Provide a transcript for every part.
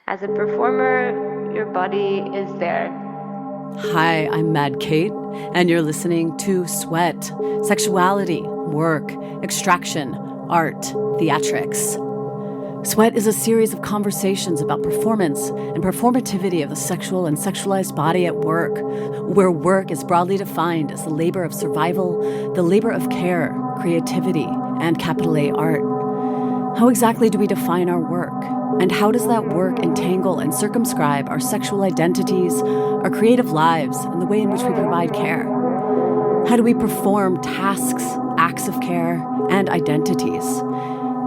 As a performer, your body is there. Hi, I'm Mad Kate, and you're listening to Sweat, Sexuality, Work, Extraction, Art, Theatrics. Sweat is a series of conversations about performance and performativity of the sexual and sexualized body at work, where work is broadly defined as the labor of survival, the labor of care, creativity, and capital A art. How exactly do we define our work? And how does that work entangle and circumscribe our sexual identities, our creative lives, and the way in which we provide care? How do we perform tasks, acts of care, and identities?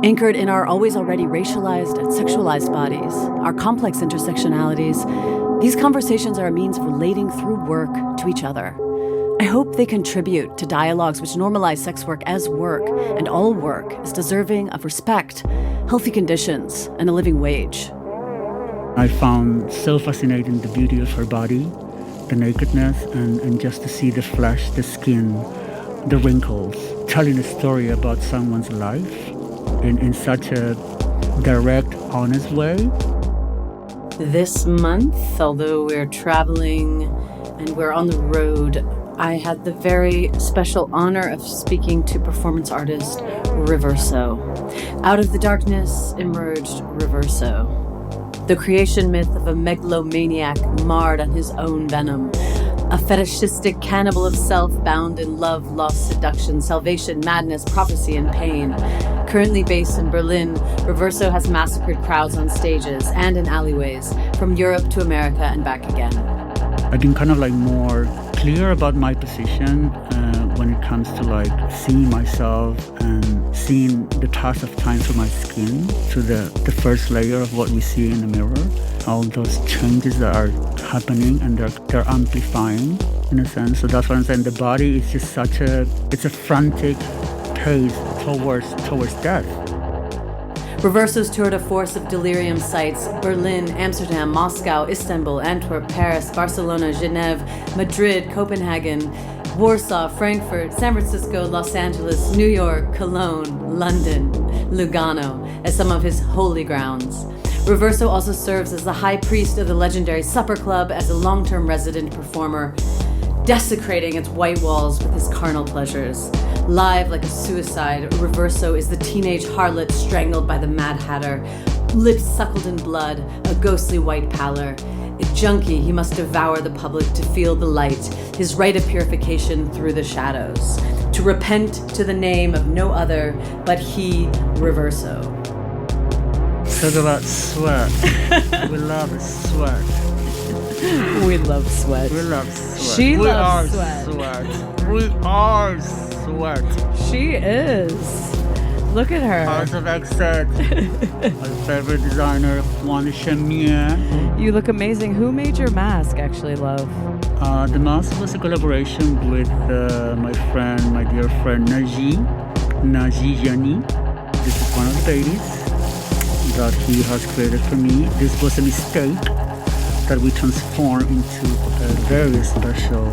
Anchored in our always already racialized and sexualized bodies, our complex intersectionalities, these conversations are a means of relating through work to each other. I hope they contribute to dialogues which normalize sex work as work, and all work is deserving of respect, healthy conditions, and a living wage. I found so fascinating the beauty of her body, the nakedness, and just to see the flesh, the skin, the wrinkles, telling a story about someone's life in such a direct, honest way. This month, although we're traveling and we're on the road, I had the very special honor of speaking to performance artist ReveRso. Out of the darkness emerged ReveRso, the creation myth of a megalomaniac marred on his own venom, a fetishistic cannibal-of-self bound in love, loss, seduction, salvation, madness, prophecy, and pain. Currently based in Berlin, ReveRso has massacred crowds on stages and in alleyways, from Europe to America and back again. I've been kind of more clear about my position when it comes to seeing myself and seeing the pass of time through my skin, to the first layer of what we see in the mirror. All those changes that are happening and they're amplifying in a sense. So that's what I'm saying. The body is just it's a frantic pace towards death. ReveRso's tour de force of delirium sites: Berlin, Amsterdam, Moscow, Istanbul, Antwerp, Paris, Barcelona, Genève, Madrid, Copenhagen, Warsaw, Frankfurt, San Francisco, Los Angeles, New York, Cologne, London, Lugano as some of his holy grounds. ReveRso also serves as the high priest of the legendary SupperClub as a long-term resident performer, desecrating its white walls with his carnal pleasures. Live like a suicide, ReveRso is the teenage harlot strangled by the Mad Hatter, lips suckled in blood, a ghostly white pallor. A junky, he must devour the public to feel the light, his rite of purification through the shadows, to repent to the name of no other but He ReveRso. Talk about sweat. We love sweat. We love sweat. We love sweat. She we loves are sweat. We are sweat. She is. Look at her. House of Exet. My favorite designer, Juan Chemier. You look amazing. Who made your mask, actually, love? The mask was a collaboration with my dear friend Naji Jani. This is one of the babies that he has created for me. This was a mistake that we transformed into a very special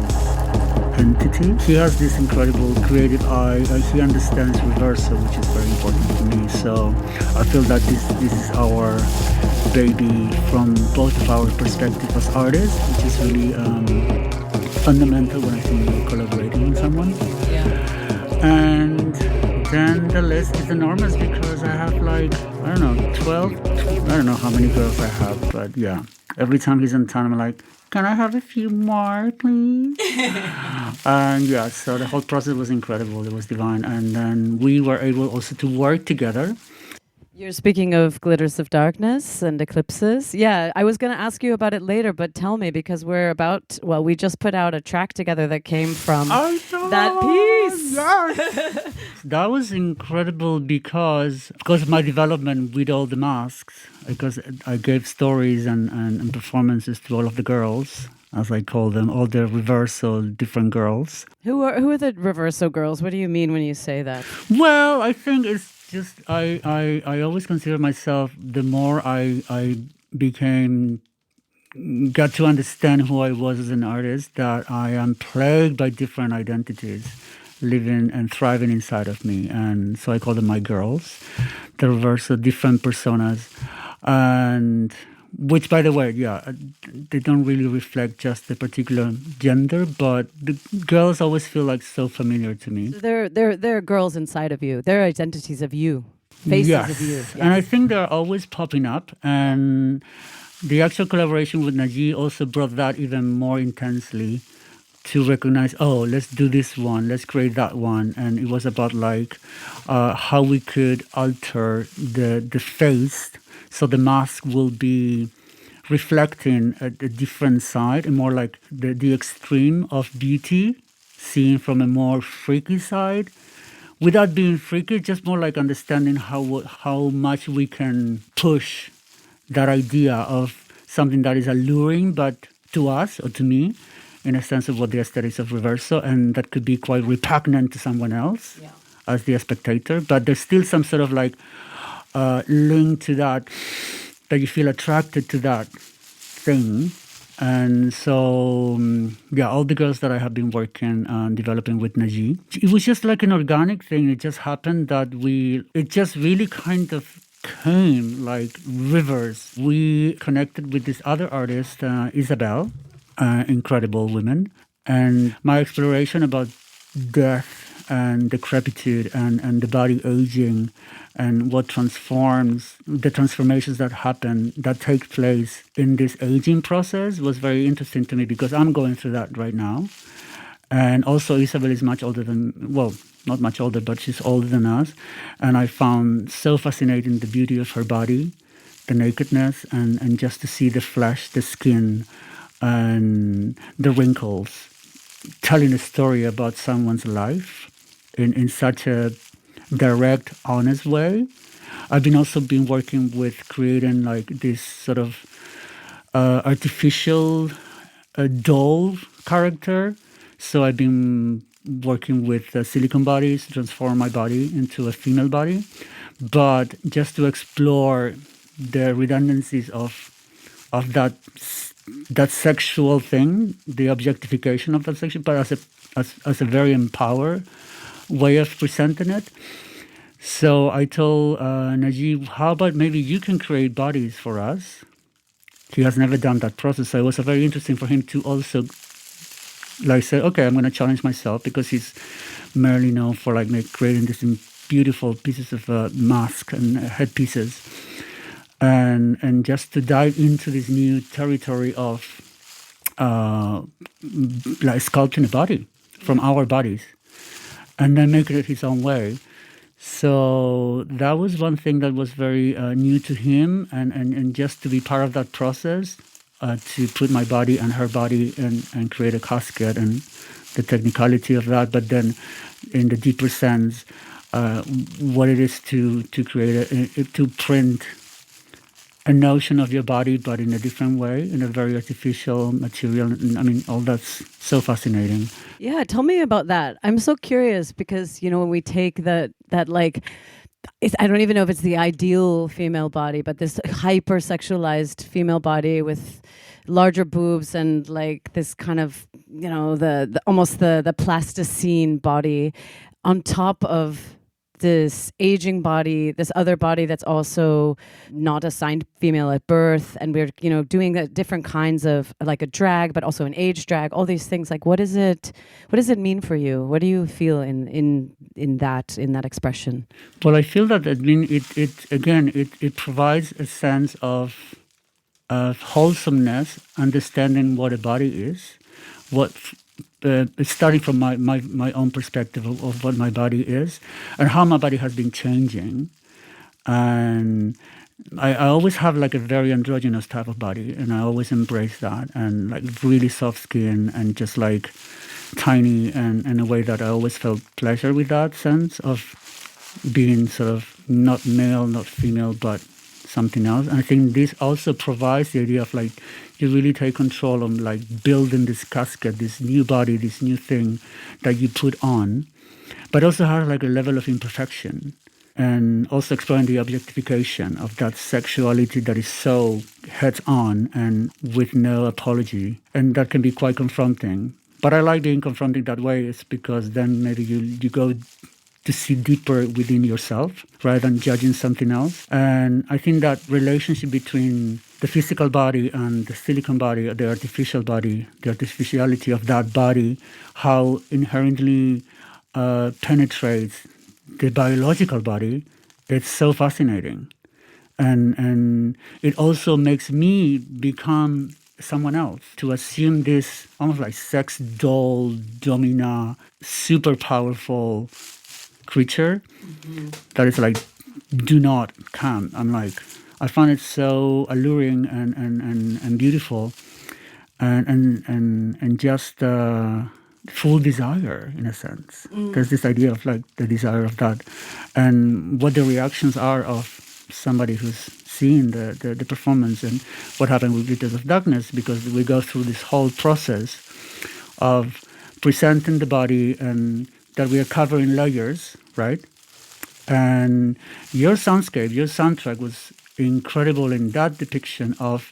entity. He has this incredible creative eye. He understands ReveRso, which is very important to me. So I feel that this is our baby from both of our perspectives as artists, which is really fundamental when I think we're collaborating with someone. Yeah. And then the list is enormous because I have 12, I don't know how many girls I have, but yeah. Every time he's in town, I'm like, can I have a few more, please? And yeah, so the whole process was incredible. It was divine. And then we were able also to work together. You're speaking of glitters of darkness and eclipses. Yeah, I was going to ask you about it later, but tell me, because we just put out a track together that came from that piece. Yes. That was incredible because of my development with all the masks, because I gave stories and performances to all of the girls, as I call them, all the ReveRso different girls. Who are the ReveRso girls? What do you mean when you say that? Well, I think it's just I always consider myself, the more I got to understand who I was as an artist, that I am plagued by different identities living and thriving inside of me. And so I call them my girls, the ReveRso, different personas. And which, by the way, they don't really reflect just the particular gender, but the girls always feel like so familiar to me. So they're girls inside of you. They're identities of you, faces of you. Yes. And I think they're always popping up. And the actual collaboration with Naji also brought that even more intensely to recognize, oh, let's do this one, let's create that one. And it was about like how we could alter the face so the mask will be reflecting a different side and more like the extreme of beauty, seen from a more freaky side. Without being freaky, just more like understanding how much we can push that idea of something that is alluring, but to us or to me, in a sense of what the aesthetics of ReveRso, and that could be quite repugnant to someone else as the spectator. But there's still some sort of like link to that you feel attracted to that thing. And so, all the girls that I have been working on developing with Naji, it was just like an organic thing. It just happened that it just really kind of came like rivers. We connected with this other artist, Isabel, incredible woman. And my exploration about death and decrepitude and the body aging and what transforms, the transformations that happen, that take place in this aging process was very interesting to me because I'm going through that right now. And also Isabel is much older than, well, not much older, but she's older than us. And I found so fascinating the beauty of her body, the nakedness, and just to see the flesh, the skin, and the wrinkles, telling a story about someone's life in such a direct, honest way. I've also been working with creating like this sort of artificial doll character. So I've been working with silicone bodies to transform my body into a female body, but just to explore the redundancies of that sexual thing, the objectification of that section, but as a very empowered way of presenting it. So I told Najib, how about maybe you can create bodies for us? He has never done that process, so it was very interesting for him to also like say, okay, I'm going to challenge myself, because he's merely known for like creating these beautiful pieces of mask and headpieces, and just to dive into this new territory of like sculpting a body from our bodies, and then make it his own way. So that was one thing that was very new to him, and just to be part of that process, to put my body and her body and create a casket and the technicality of that, but then in the deeper sense, what it is to create, to print a notion of your body, but in a different way, in a very artificial material. I mean, all that's so fascinating. Yeah, tell me about that. I'm so curious because, you know, when we take that like, I don't even know if it's the ideal female body, but this hyper-sexualized female body with larger boobs and like this kind of, you know, the almost the plasticine body on top of this aging body, this other body that's also not assigned female at birth, and we're, you know, doing different kinds of like a drag, but also an age drag, all these things. Like, what does it mean for you? What do you feel in that expression? Well, I feel that it provides a sense of wholesomeness, understanding what a body is, starting from my own perspective of what my body is and how my body has been changing. And I always have like a very androgynous type of body, and I always embrace that, and like really soft skin and just like tiny, and in a way that I always felt pleasure with that sense of being sort of not male, not female, but something else. And I think this also provides the idea of like you really take control of like building this casket, this new body, this new thing that you put on, but also has like a level of imperfection, and also exploring the objectification of that sexuality that is so heads on and with no apology, and that can be quite confronting. But I like being confronting that way, is because then maybe you go to see deeper within yourself rather than judging something else. And I think that relationship between the physical body and the silicon body, the artificial body, the artificiality of that body, how inherently penetrates the biological body, it's so fascinating. And it also makes me become someone else, to assume this almost like sex doll, domina, super powerful creature that is like, do not come. I'm like, I find it so alluring and beautiful and just full desire, in a sense. There's this idea of like the desire of that, and what the reactions are of somebody who's seeing the performance, and what happened with Glitters of Darkness, because we go through this whole process of presenting the body and that we are covering layers, right? And your soundscape, your soundtrack was incredible in that depiction of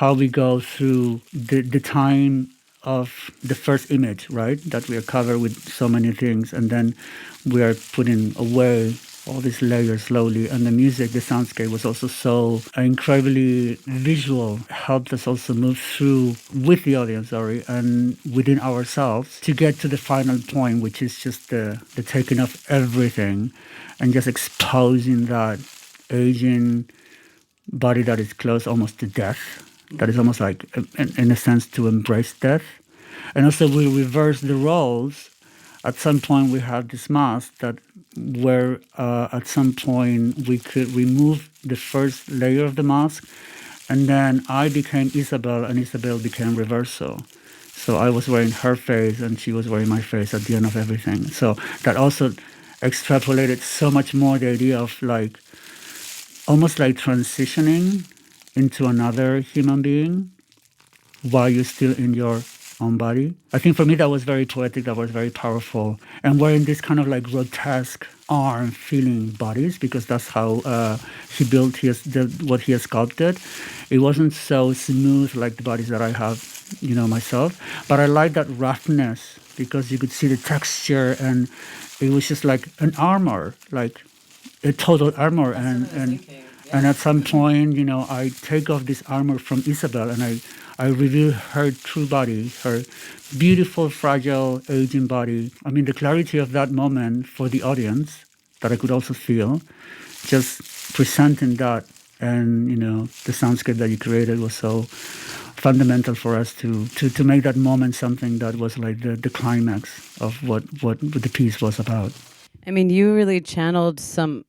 how we go through the time of the first image, right? That we are covered with so many things, and then we are putting away all these layers slowly. And the music, the soundscape was also so incredibly visual, helped us also move through with the audience, and within ourselves to get to the final point, which is just the taking of everything and just exposing that aging body that is close almost to death, that is almost like, in a sense, to embrace death. And also we reverse the roles. At some point we had this mask that where at some point we could remove the first layer of the mask, and then I became Isabel and Isabel became ReveRso. So I was wearing her face and she was wearing my face at the end of everything. So that also extrapolated so much more the idea of like almost like transitioning into another human being while you're still in your own body. I think for me that was very poetic, that was very powerful. And wearing this kind of like grotesque arm feeling bodies, because that's how he built what he has sculpted. It wasn't so smooth like the bodies that I have, myself. But I like that roughness because you could see the texture, and it was just like an armor, like a total armor. And at some point, I take off this armor from Isabel and I reveal her true body, her beautiful, fragile, aging body. I mean, the clarity of that moment for the audience that I could also feel, just presenting that, and, the soundscape that you created was so fundamental for us to make that moment something that was like the climax of what the piece was about. I mean, you really channeled some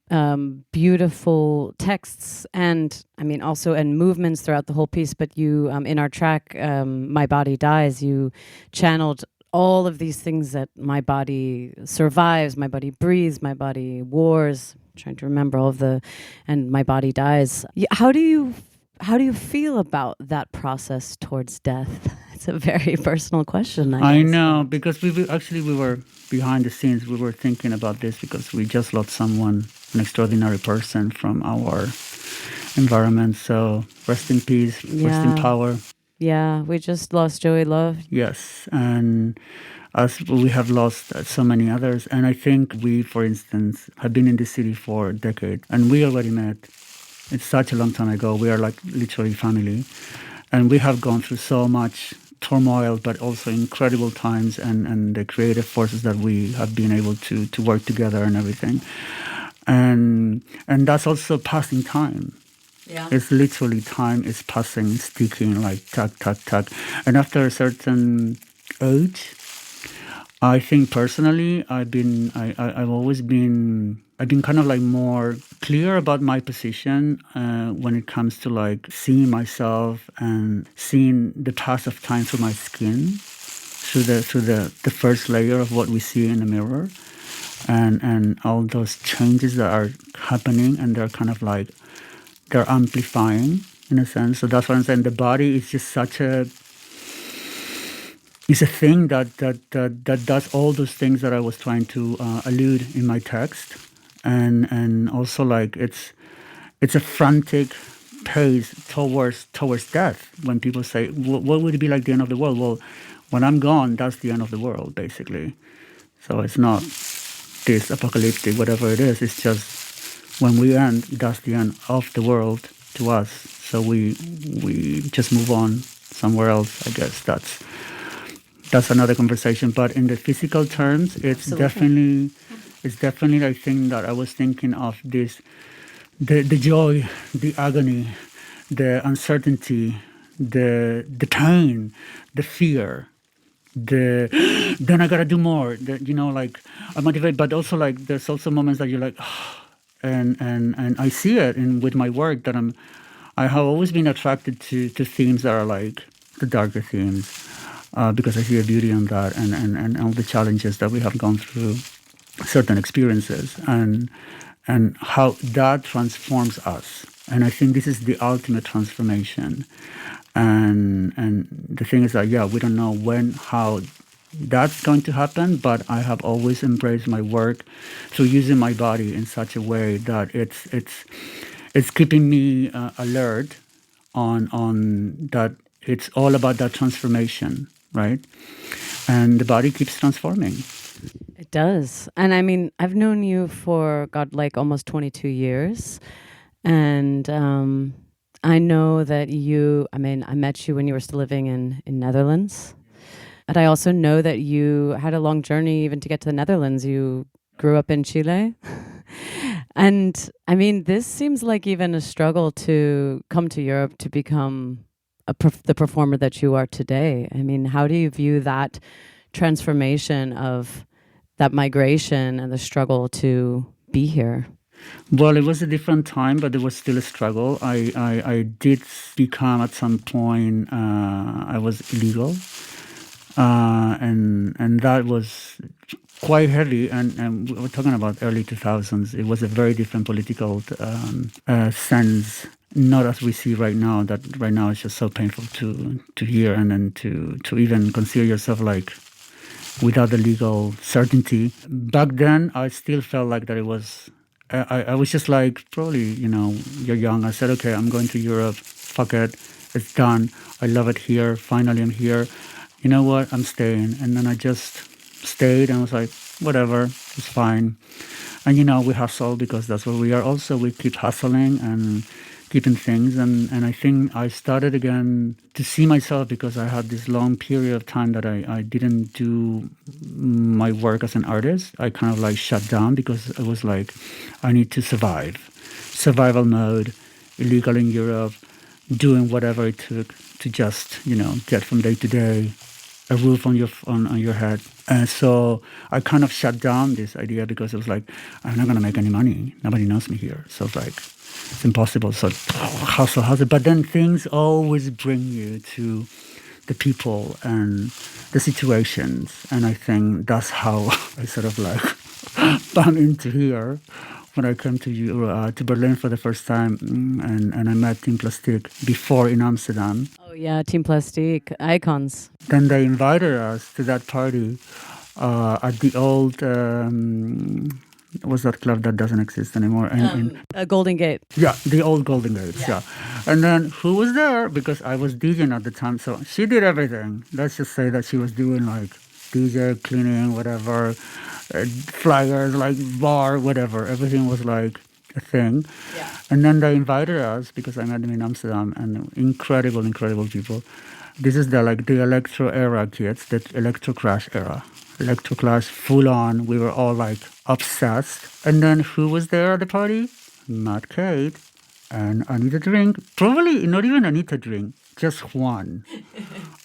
beautiful texts and, also and movements throughout the whole piece. But you, in our track, My Body Dies, you channeled all of these things that my body survives, my body breathes, my body wars. I'm trying to remember and my body dies. How do you feel about that process towards death? It's a very personal question. I know, because we were behind the scenes. We were thinking about this because we just lost someone, an extraordinary person from our environment. So rest in peace, rest in power. Yeah, we just lost Joey Love. Yes, and as we have lost so many others. And I think we, for instance, have been in this city for a decade, and we already met. It's such a long time ago. We are like literally family. And we have gone through so much turmoil, but also incredible times and the creative forces that we have been able to work together and everything. And that's also passing time. Yeah. It's literally time is passing, it's ticking like tuck, tuck, tuck. And after a certain age, I think personally, I've been kind of like more clear about my position when it comes to like seeing myself and seeing the pass of time through my skin, through the first layer of what we see in the mirror, and all those changes that are happening, and they're kind of like they're amplifying in a sense. So that's what I'm saying. The body is just it's a thing that does all those things that I was trying to allude in my text, and also like it's a frantic pace towards death. When people say, "What would it be like the end of the world?" Well, when I'm gone, that's the end of the world, basically. So it's not this apocalyptic, whatever it is. It's just when we end, that's the end of the world, to us. So we just move on somewhere else. I guess that's another conversation. But in the physical terms, it's definitely I think that I was thinking of this, the joy, the agony, the uncertainty, the pain, the fear, then I gotta do more. Like I'm motivated, but also like there's also moments that you're like, and I see it with my work that I have always been attracted to themes that are like the darker themes, because I see a beauty in that, and all the challenges that we have gone through, certain experiences, and how that transforms us. And I think this is the ultimate transformation. And the thing is that, we don't know when, how that's going to happen, but I have always embraced my work through using my body in such a way that it's keeping me alert on that. It's all about that transformation, right? And the body keeps transforming. It does. And I mean, I've known you for, like almost 22 years. And I know that I met you when you were still living in Netherlands. But I also know that you had a long journey even to get to the Netherlands. You grew up in Chile. And I mean, this seems like even a struggle to come to Europe to become the performer that you are today. I mean, how do you view that transformation of that migration and the struggle to be here? Well, it was a different time, but it was still a struggle. I did become at some point, I was illegal. And that was quite heavy. And we're talking about early 2000s. It was a very different political sense, not as we see right now, that right now it's just so painful to hear, and then to even consider yourself like without the legal certainty. Back then, I still felt like that it was... I was just like, probably, you're young. I said, okay, I'm going to Europe. Fuck it. It's done. I love it here. Finally, I'm here. You know what? I'm staying. And then I just stayed and was like, whatever, it's fine. And, we hustle because that's what we are. Also, we keep hustling and keeping things. And I think I started again to see myself, because I had this long period of time that I didn't do my work as an artist. I kind of like shut down because it was like, I need to survive. Survival mode, illegal in Europe, doing whatever it took to just, get from day to day, a roof on your head. And so I kind of shut down this idea because it was like, I'm not going to make any money. Nobody knows me here. So it's like, it's impossible. So hustle. But then things always bring you to the people and the situations. And I think that's how I sort of like bumped into here when I came to Berlin for the first time. And I met Team Plastic before in Amsterdam. Oh yeah, Team Plastic, icons. Then they invited us to that party at the old... what's that club that doesn't exist anymore? Golden Gate. Yeah, the old Golden Gates, yeah. And then who was there? Because I was DJing at the time, so she did everything. Let's just say that she was doing like DJ, cleaning, whatever, flyers, like bar, whatever. Everything was like a thing. Yeah. And then they invited us, because I met them in Amsterdam, and incredible people. This is the electro era kids, the electro crash era. Electro Clash, full on. We were all like obsessed. And then who was there at the party? Mad Kate and Anita Drink. Probably not even Anita Drink, just one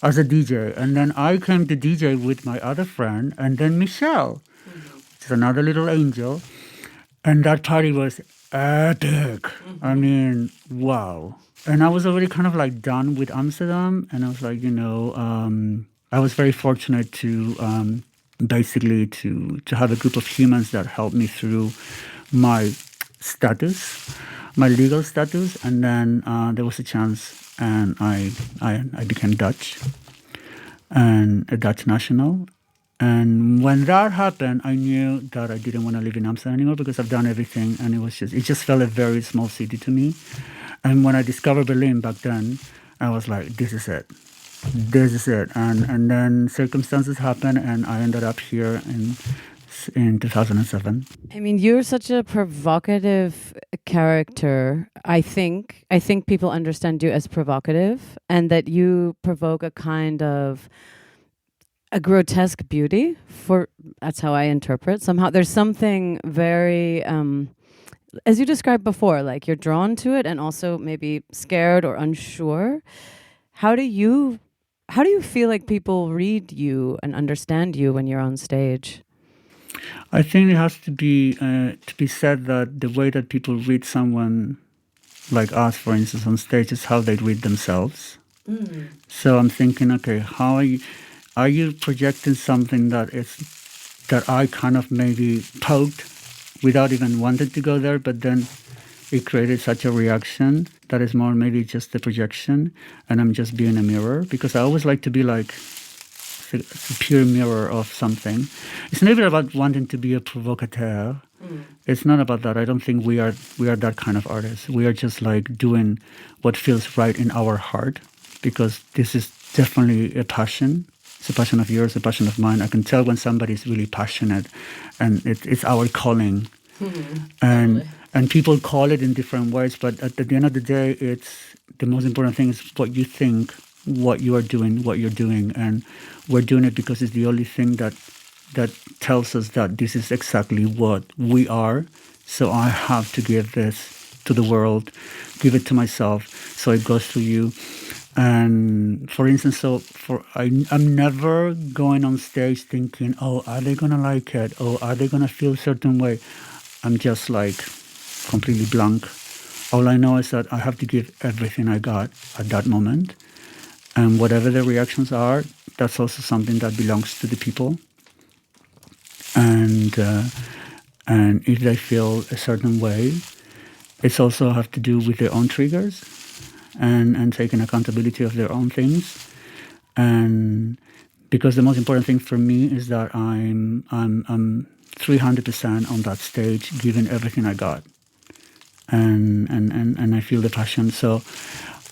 as a DJ. And then I came to DJ with my other friend, and then Michelle, which is another little angel. And that party was epic. I mean, wow. And I was already kind of like done with Amsterdam. And I was like, I was very fortunate to... basically to have a group of humans that helped me through my status, my legal status. And then there was a chance, and I became Dutch, and a Dutch national. And when that happened, I knew that I didn't want to live in Amsterdam anymore, because I've done everything, and it just felt a very small city to me. And when I discovered Berlin back then, I was like, this is it. And then circumstances happened, and I ended up here in 2007. I mean, you're such a provocative character, I think people understand you as provocative, and that you provoke a kind of a grotesque beauty. That's how I interpret. Somehow there's something very, as you described before, like you're drawn to it and also maybe scared or unsure. How do you feel like people read you and understand you when you're on stage? I think it has to be said that the way that people read someone like us, for instance, on stage is how they read themselves. So I'm thinking, okay, how are you projecting something that I kind of maybe poked without even wanting to go there, but then it created such a reaction that is more maybe just the projection, and I'm just being a mirror, because I always like to be like a pure mirror of something. It's never about wanting to be a provocateur. It's not about that. I don't think we are that kind of artists. We are just like doing what feels right in our heart, because this is definitely a passion. It's a passion of yours, a passion of mine. I can tell when somebody's really passionate, and it's our calling. And people call it in different ways, but at the end of the day, it's the most important thing is what you think, what you are doing, what you're doing, and we're doing it because it's the only thing that tells us that this is exactly what we are. So I have to give this to the world, give it to myself, so it goes through you. And for instance, I'm never going on stage thinking, oh, are they gonna like it? Oh, are they gonna feel a certain way? I'm just like completely blank. All I know is that I have to give everything I got at that moment. And whatever the reactions are, that's also something that belongs to the people. And if they feel a certain way, it's also have to do with their own triggers and taking accountability of their own things. And because the most important thing for me is that I'm 300% on that stage, giving everything I got. And I feel the passion. So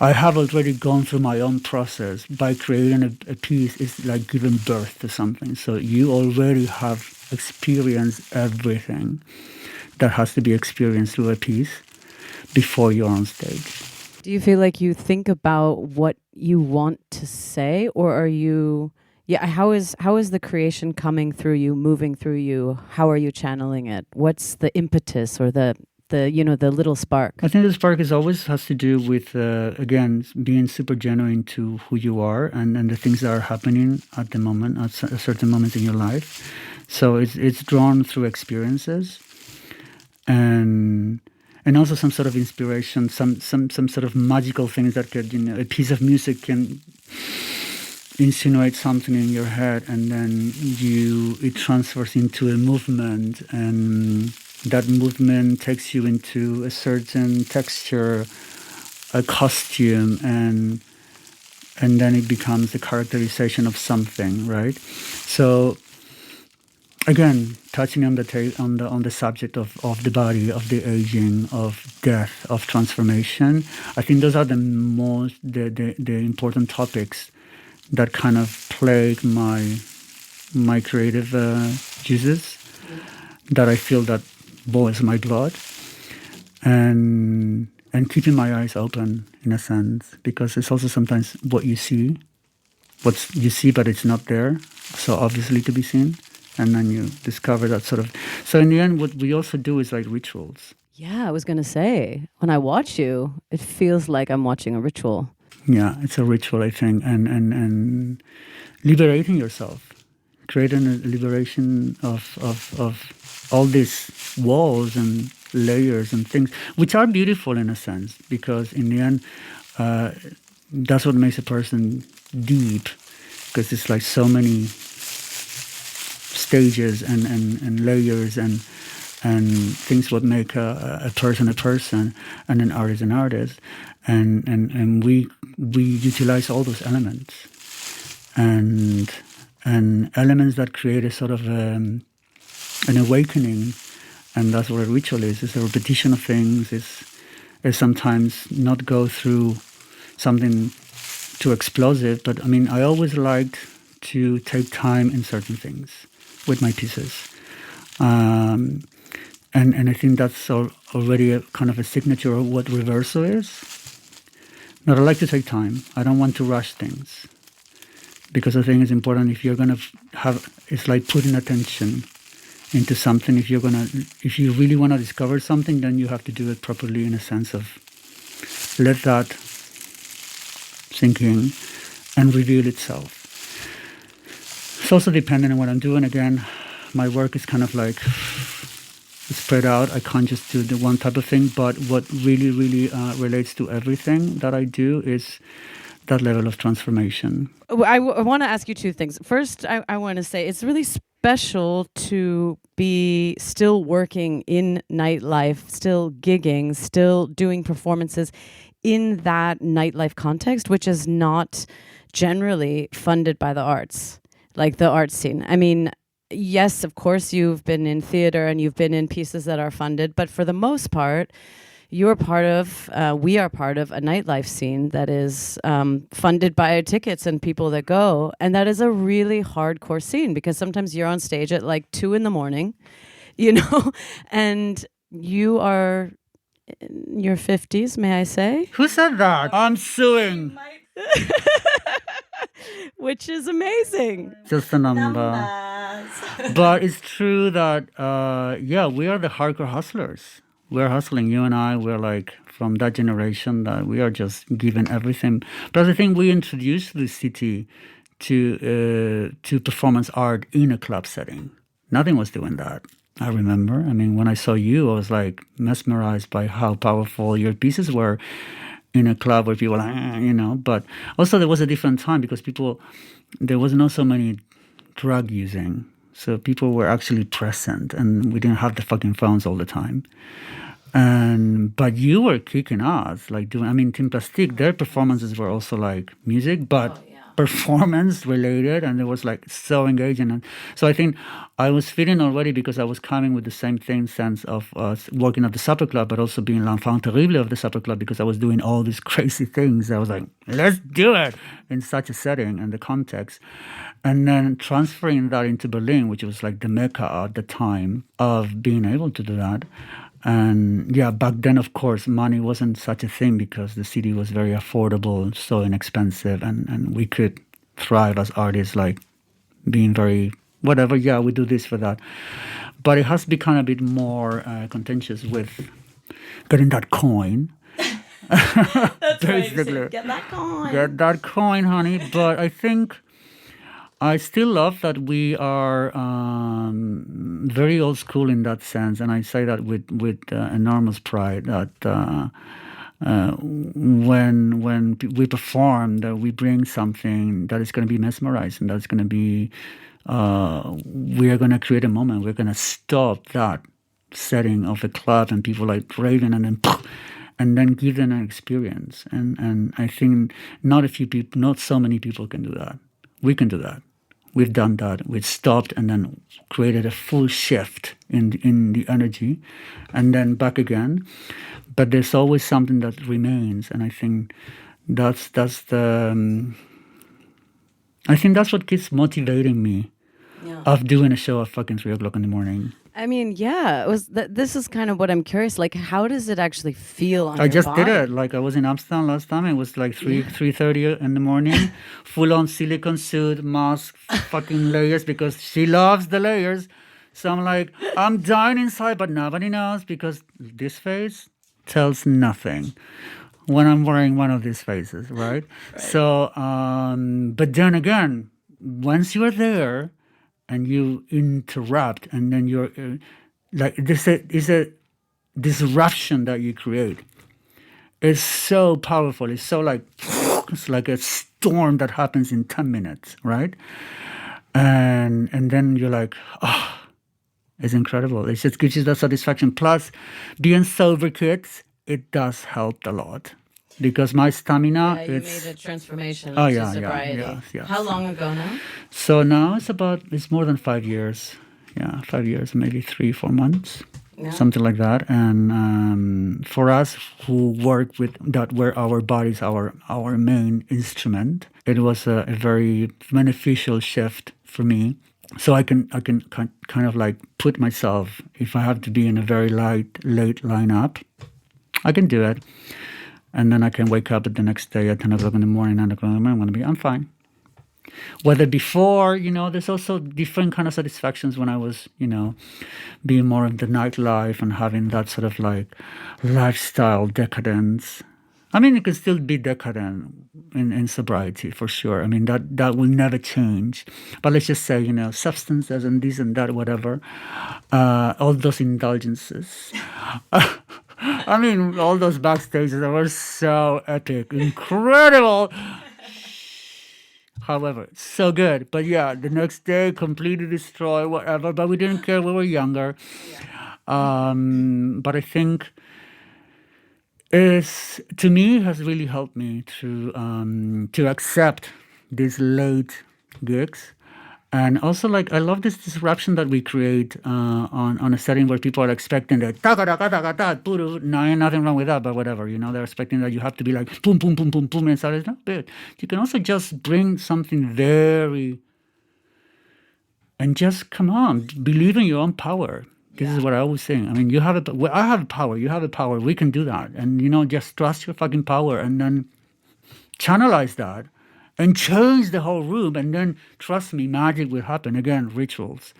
I have already gone through my own process. By creating a piece, it's like giving birth to something. So you already have experienced everything that has to be experienced through a piece before you're on stage. Do you feel like you think about what you want to say, or are you... Yeah, how is the creation coming through you, moving through you? How are you channeling it? What's the impetus or the little spark? I think the spark always has to do with, again, being super genuine to who you are and the things that are happening at the moment, at a certain moment in your life. So it's drawn through experiences and also some sort of inspiration, some sort of magical things that could, a piece of music can insinuate something in your head, and then it transfers into a movement, and that movement takes you into a certain texture, a costume, and then it becomes a characterization of something, right? So again, touching on the subject of the body, of the aging, of death, of transformation, I think those are the most the important topics that kind of plague my creative juices, that I feel that boils my blood, and keeping my eyes open in a sense, because it's also sometimes what you see, but it's not there, so obviously to be seen, and then you discover that sort of. So in the end, what we also do is like rituals. Yeah, I was gonna say, when I watch you, it feels like I'm watching a ritual. Yeah, it's a ritual, I think, and liberating yourself, creating a liberation of all these walls and layers and things, which are beautiful in a sense, because in the end, that's what makes a person deep, because it's like so many stages and layers and things what make a person and an artist, and we utilize all those elements and elements that create a sort of an awakening, and that's what a ritual is. It's a repetition of things. It's sometimes not go through something too explosive, but I mean, I always liked to take time in certain things with my pieces. And I think that's already a kind of a signature of what ReveRso is. But I like to take time. I don't want to rush things, because I think it's important. If you're gonna it's like putting attention into something. If you really want to discover something, then you have to do it properly, in a sense of let that sink in and reveal itself. It's also dependent on what I'm doing. Again, my work is kind of like spread out. I can't just do the one type of thing, but what really, really relates to everything that I do is that level of transformation. I want to ask you two things. First, I want to say it's really special to be still working in nightlife, still gigging, still doing performances in that nightlife context, which is not generally funded by the arts, like the art scene. I mean, yes, of course, you've been in theater and you've been in pieces that are funded, but for the most part, we are part of a nightlife scene that is funded by tickets and people that go. And that is a really hardcore scene, because sometimes you're on stage at like 2 a.m, and you are in your 50s, may I say? Who said that? I'm suing. Which is amazing. Just a number. But it's true that, we are the hardcore hustlers. We're hustling. You and I, we're like from that generation that we are just giving everything. But I think we introduced the city to performance art in a club setting. Nothing was doing that. I remember. I mean, when I saw you, I was like mesmerized by how powerful your pieces were in a club where people, But also there was a different time, because there was not so many drug using. So people were actually present, and we didn't have the fucking phones all the time. But you were kicking ass, like Team Plastique, their performances were also like music, but performance related, and it was like so engaging. And so I think I was feeling already, because I was coming with the same sense of working at the SupperClub, but also being l'enfant terrible of the SupperClub, because I was doing all these crazy things. I was like, let's do it in such a setting and the context. And then transferring that into Berlin, which was like the mecca at the time of being able to do that. And back then, of course, money wasn't such a thing, because the city was very affordable, so inexpensive, and we could thrive as artists, like being very, whatever, we do this for that. But it has become a bit more contentious with getting that coin. That's basically right. Get that coin. Get that coin, honey. But I think I still love that we are very old school in that sense, and I say that with enormous pride. That when we perform, that we bring something that is going to be mesmerizing, that's going to be we are going to create a moment. We're going to stop that setting of a club and people like raving, and then give them an experience. And I think not so many people can do that. We can do that. We've done that. We've stopped and then created a full shift in the energy, and then back again. But there's always something that remains, and I think that's what keeps motivating me of doing a show at fucking 3 o'clock in the morning. I mean, it was. This is kind of what I'm curious. Like, how does it actually feel on I your just body? did it. Like, I was in Amsterdam last time. It was like 3:30 in the morning, full on silicone suit, mask, fucking layers, because she loves the layers. So I'm like, I'm dying inside, but nobody knows, because this face tells nothing when I'm wearing one of these faces, right? So, but then again, once you are there, and you interrupt, and then you're like, this is a disruption that you create. It's so powerful. It's so like, it's like a storm that happens in 10 minutes, right? And then you're like, it's incredible. It just gives you that satisfaction. Plus, being sober, kids, it does help a lot. Because my stamina, you made a transformation to sobriety. Yes. How long ago now? So now it's more than 5 years. 5 years, maybe 3-4 months, something like that. And for us who work with that, where our bodies, our main instrument, it was a very beneficial shift for me. So I can kind of like put myself, if I have to be in a very late lineup, I can do it. And then I can wake up the next day at 10 o'clock in the morning, 9 o'clock in the morning, I'm fine. Whether before, there's also different kind of satisfactions when I was, being more in the nightlife and having that sort of like lifestyle decadence. I mean, it can still be decadent in sobriety for sure. I mean, that will never change. But let's just say, substances and this and that, whatever, all those indulgences. I mean, all those backstages that were so epic, incredible. However, so good. But yeah, the next day, completely destroyed, whatever. But we didn't care. We were younger. But I think to me, has really helped me to accept these late gigs. And also, like, I love this disruption that we create on a setting where people are expecting that nothing wrong with that, but whatever, they're expecting that you have to be like boom, boom, boom, boom, boom, and so it's not bad. You can also just bring something and just come on, believe in your own power. This is what I always say. I mean, I have power, you have a power, we can do that. And, just trust your fucking power and then channelize that. And change the whole room, and then, trust me, magic will happen. Again, rituals.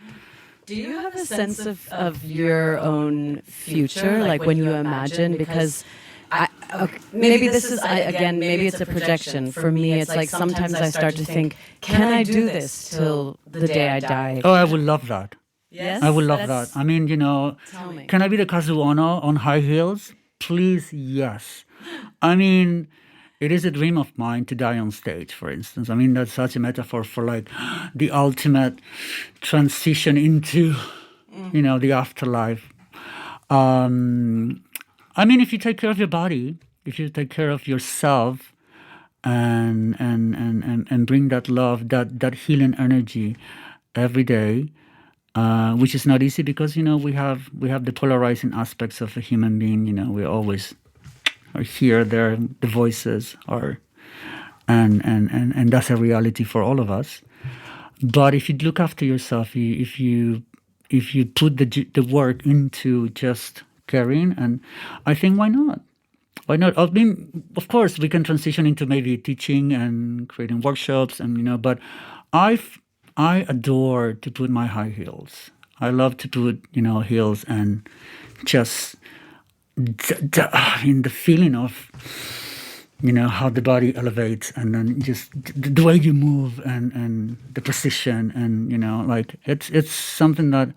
Do you have a sense of your own future, like when you imagine? Because maybe this is, again, maybe it's a projection. For me, it's like sometimes I start to think, can I do this till the day I die? Oh, I would love that. Yes? I would love that. I mean, can I be the Kazuono on high heels? Please, yes. I mean, it is a dream of mine to die on stage, for instance. I mean, that's such a metaphor for like the ultimate transition into, the afterlife. I mean, if you take care of your body, if you take care of yourself, and bring that love, that healing energy every day, which is not easy because we have the polarizing aspects of a human being. We always are here, there, the voices are, and that's a reality for all of us. But if you look after yourself, if you put the work into just caring, and I think why not? Why not? I mean, of course, we can transition into maybe teaching and creating workshops, and but I adore to put my high heels. I love to put heels and just. The feeling of how the body elevates, and then just the way you move and the precision, and like it's something that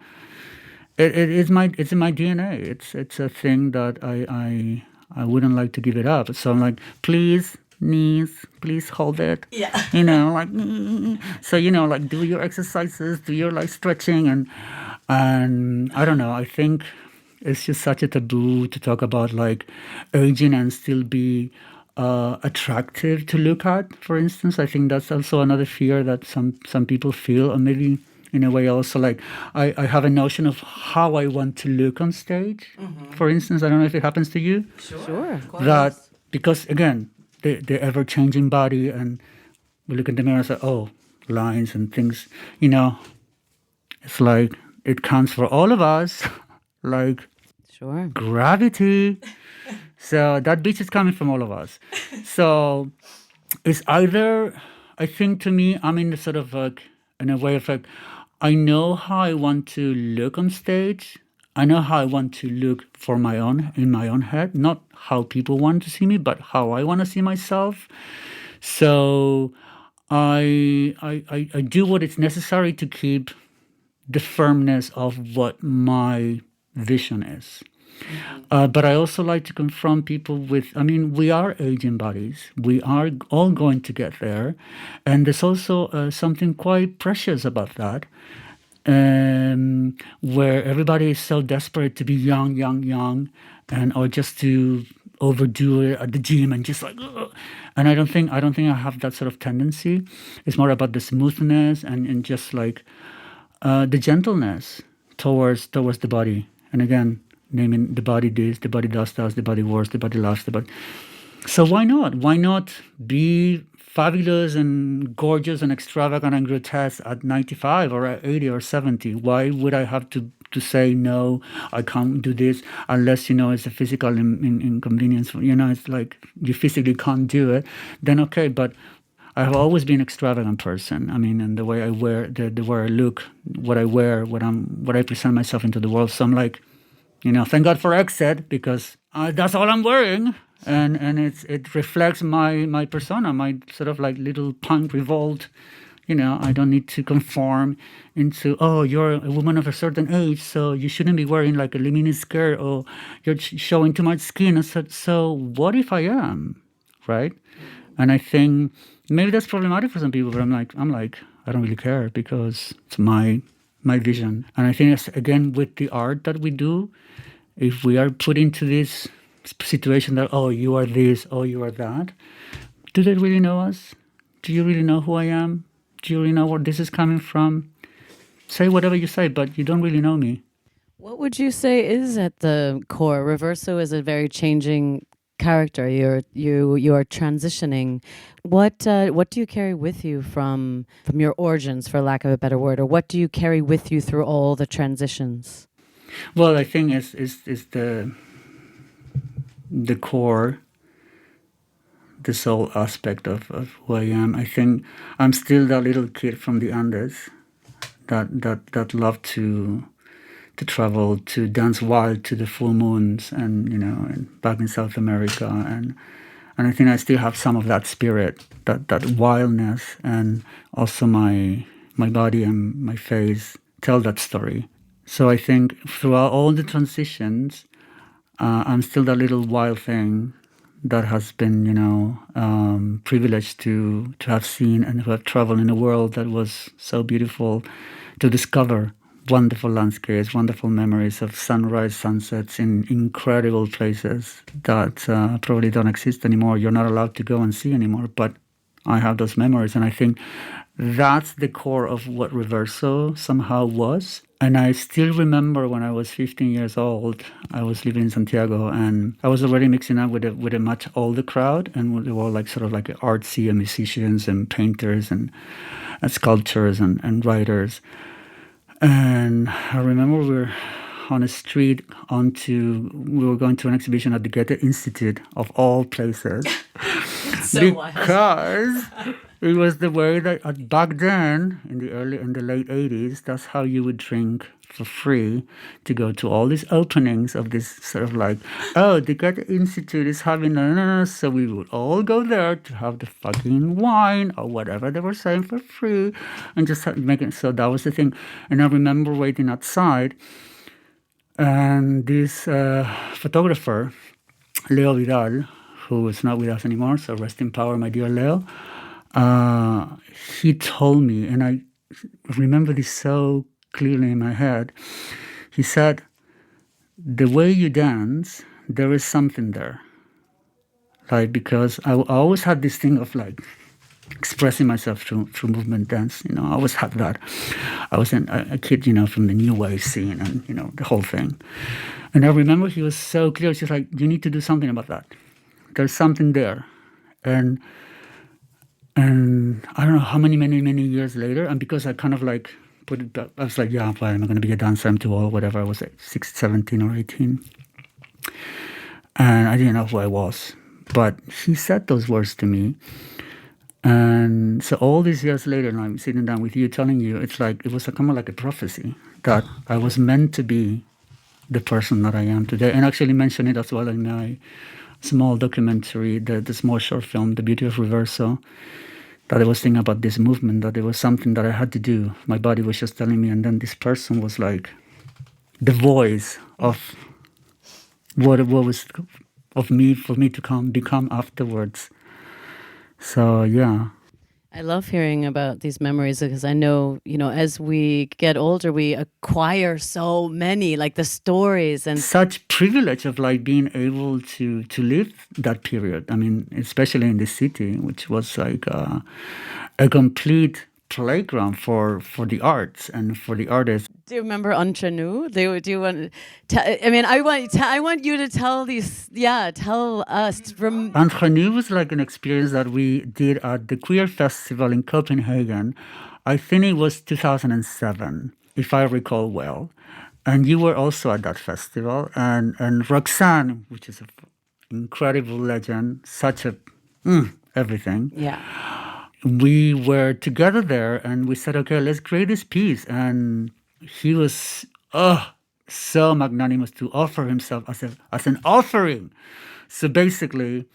it's in my DNA. It's a thing that I wouldn't like to give it up. So I'm like, please, knees, please hold it. Yeah. Like so like do your exercises, do your like stretching, and I don't know. I think. It's just such a taboo to talk about like aging and still be attractive to look at, for instance. I think that's also another fear that some people feel, or maybe in a way also like I have a notion of how I want to look on stage, for instance. I don't know if it happens to you. Sure, of course. That, because again, the ever-changing body, and we look in the mirror and say, oh, lines and things, it's like it counts for all of us. Like sure. Gravity. So that beach is coming from all of us. So it's either, I think to me, I'm in the sort of like, in a way of like, I know how I want to look on stage. I know how I want to look in my own head, not how people want to see me, but how I want to see myself. So I do what is necessary to keep the firmness of what my vision is. But I also like to confront people with, we are aging bodies. We are all going to get there. And there's also something quite precious about that, where everybody is so desperate to be young, or just to overdo it at the gym and just like, ugh. And I don't think I have that sort of tendency. It's more about the smoothness and just like the gentleness towards the body. And again, naming the body this, the body does, the body works, the body laughs, the body. So why not? Why not be fabulous and gorgeous and extravagant and grotesque at 95 or at 80 or 70. Why would I have to say, no, I can't do this unless, it's a physical inconvenience. It's like you physically can't do it. Then okay, but I have always been an extravagant person. I mean, and the way I wear, the way I look, what I wear, what I present myself into the world. So I'm like, thank God for ized, because that's all I'm wearing. And it reflects my persona, my sort of like little punk revolt. I don't need to conform into, oh, you're a woman of a certain age, so you shouldn't be wearing like a mini skirt, or you're showing too much skin. So what if I am, right? And I think maybe that's problematic for some people, but I'm like, I don't really care, because it's my vision. And I think it's, again, with the art that we do, if we are put into this situation that, oh, you are this, oh, you are that, do they really know us? Do you really know who I am? Do you really know where this is coming from? Say whatever you say, but you don't really know me. What would you say is at the core? ReveRso is a very changing character. You are transitioning. What do you carry with you from your origins, for lack of a better word, or what do you carry with you through all the transitions? Well, I think it's the core, the soul aspect of who I am. I think I'm still that little kid from the Andes that loved to travel, to dance wild to the full moons, and back in South America, and I think I still have some of that spirit, that wildness, and also my body and my face tell that story. So I think throughout all the transitions, I'm still that little wild thing that has been, privileged to have seen and to have traveled in a world that was so beautiful, to discover wonderful landscapes, wonderful memories of sunrise, sunsets in incredible places that probably don't exist anymore. You're not allowed to go and see anymore, but I have those memories, and I think that's the core of what ReveRso somehow was. And I still remember when I was 15 years old, I was living in Santiago, and I was already mixing up with a much older crowd, and they were like sort of like artsy and musicians and painters and sculptors and writers. And I remember we were on a street we were going to an exhibition at the Goethe Institute of all places. Because it was the way that back then, in the late 80s, that's how you would drink for free, to go to all these openings of this sort of like, oh, the Goethe Institute is having so we would all go there to have the fucking wine or whatever they were saying for free, and just make it. So that was the thing. And I remember waiting outside, and this photographer, Leo Vidal, who is not with us anymore, so rest in power, my dear Leo, he told me, and I remember this so clearly in my head, he said, the way you dance, there is something there. Like, because I always had this thing of like expressing myself through movement dance. I always had that. I was a kid, from the new wave scene and, the whole thing. And I remember he was so clear. He's like, you need to do something about that. There's something there. And I don't know how many years later, and because I kind of like put it back, I was like, yeah, why am I going to be a dancer? I'm too old, whatever. I was like 17 or 18. And I didn't know who I was. But he said those words to me. And so all these years later, and I'm sitting down with you, telling you, it's like, it was kind of like a prophecy that I was meant to be the person that I am today. And actually mention it as well in my small documentary, the small short film, The Beauty of ReveRso, that I was thinking about this movement, that it was something that I had to do. My body was just telling me, and then this person was like the voice of what was of me, for me to become afterwards. So, yeah. I love hearing about these memories, because I know, as we get older, we acquire so many, like the stories and such privilege of like being able to live that period. I mean, especially in the city, which was like a complete playground for the arts and for the artists. Do you remember Entre Nous? Do you want? I want you to tell these. Yeah, tell us. Entre Nous was like an experience that we did at the Queer Festival in Copenhagen. I think it was 2007, if I recall well. And you were also at that festival. And Roxanne, which is an incredible legend, such a everything. Yeah. We were together there and we said, okay, let's create this piece. And he was so magnanimous to offer himself as an offering. So basically,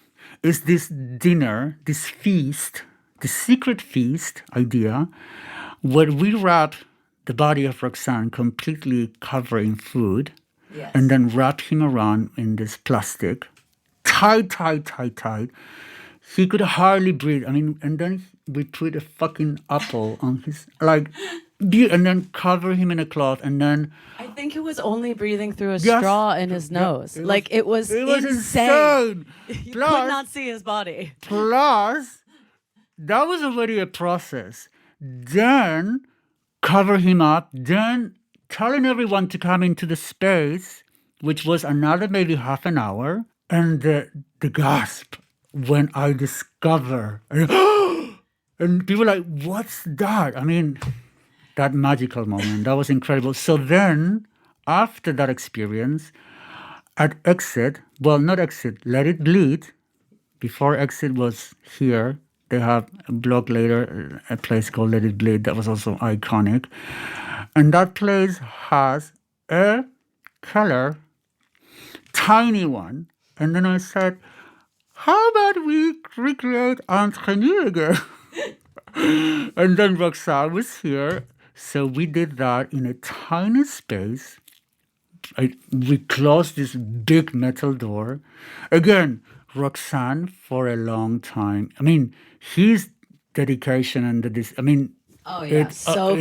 it's this dinner, this feast, the secret feast idea, where we wrap the body of Roxanne completely covering food, Yes. and then wrap him around in this plastic, tight. He could hardly breathe. I mean, and then we put a fucking apple on his, and then cover him in a cloth, and then... I think he was only breathing through a Yes. straw in his nose. It was insane. You Plus- could not see his body. Plus, that was already a process. Then cover him up, then telling everyone to come into the space, which was another maybe half an hour, and the gasp when I discover, and people were like, what's that? I mean, that magical moment, that was incredible. So then, after that experience, at Exit, well, not Exit, Let It Bleed, before Exit was here, they have a block later, a place called Let It Bleed that was also iconic. And that place has a color, tiny one. And then I said, how about we recreate Entre Nous again? And then Roxanne was here. So we did that in a tiny space. We closed this big metal door. Again, Roxanne for a long time. I mean, his dedication and Oh yeah,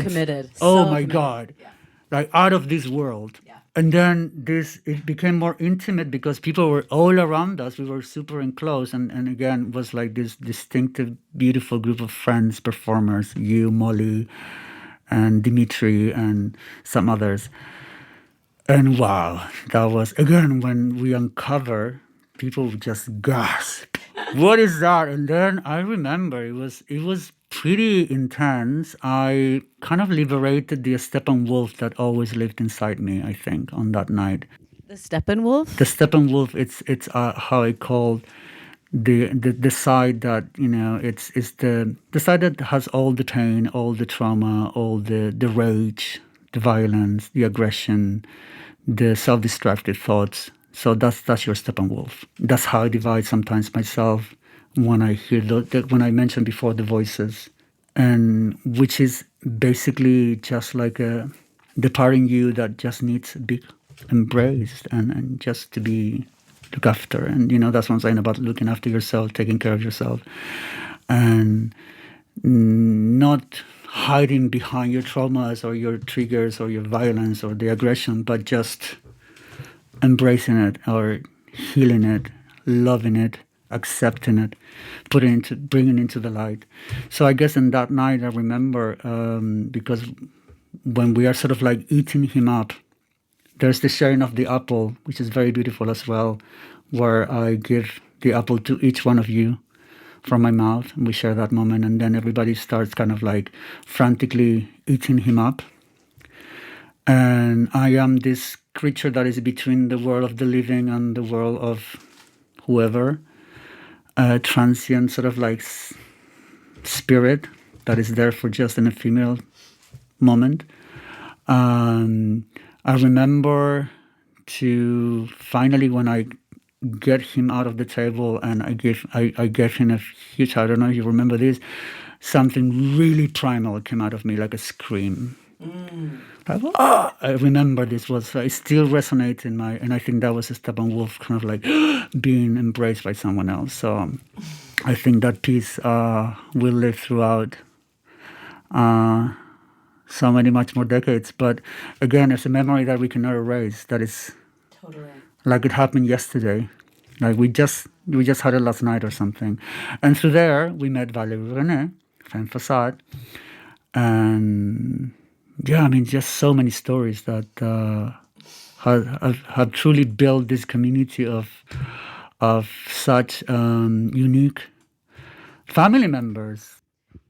committed. Oh so my committed. God. Yeah. Like out of this world. Yeah. And then it became more intimate because people were all around us. We were super enclosed. And again, it was like this distinctive, beautiful group of friends, performers, you, Molly, and Dimitri, and some others. And wow, that was, again, when we uncover, people would just gasp. What is that? And then I remember it was pretty intense. I kind of liberated the Steppenwolf that always lived inside me, I think, on that night. The Steppenwolf? The Steppenwolf, it's how I call the side that, it's the side that has all the pain, all the trauma, all the rage, the violence, the aggression, the self-destructive thoughts. So that's your Steppenwolf. That's how I divide sometimes myself when I hear when I mentioned before the voices, and which is basically just like the part in you that just needs a big embrace and just to be looked after. And that's what I'm saying about looking after yourself, taking care of yourself, and not hiding behind your traumas or your triggers or your violence or the aggression, but just embracing it or healing it, loving it, accepting it, bringing it into the light. So I guess in that night I remember, because when we are sort of like eating him up, there's the sharing of the apple, which is very beautiful as well, where I give the apple to each one of you from my mouth, and we share that moment, and then everybody starts kind of like frantically eating him up. And I am this creature that is between the world of the living and the world of whoever, transient sort of like spirit that is there for just an ephemeral moment. I remember to finally, when I get him out of the table and I gave him a huge, I don't know if you remember this, something really primal came out of me, like a scream. Like, I remember this it still resonates in and I think that was a Steppenwolf kind of like being embraced by someone else. So I think that piece will live throughout so many much more decades. But again, it's a memory that we cannot erase. That is Totally. like it happened yesterday. Like we just had it last night or something. And through there, we met Valérie René, Femme Facade. And yeah, I mean, just so many stories that have truly built this community of such unique family members.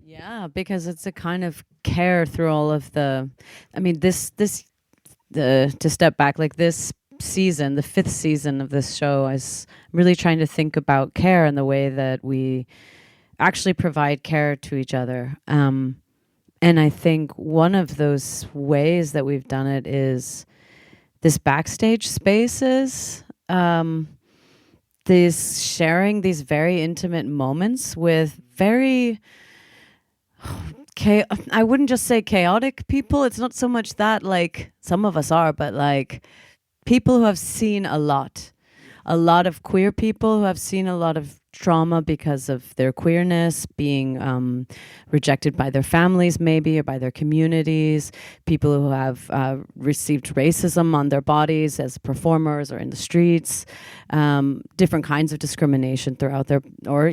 Yeah, because it's a kind of care through all of the. I mean, to step back, like this season, the 5th season of this show, is really trying to think about care and the way that we actually provide care to each other. And I think one of those ways that we've done it is this backstage spaces, this sharing these very intimate moments with very, I wouldn't just say chaotic people. It's not so much that, like, some of us are, but like people who have seen a lot of queer people who have seen a lot of trauma because of their queerness, being rejected by their families maybe, or by their communities, people who have received racism on their bodies as performers or in the streets, different kinds of discrimination throughout their, or,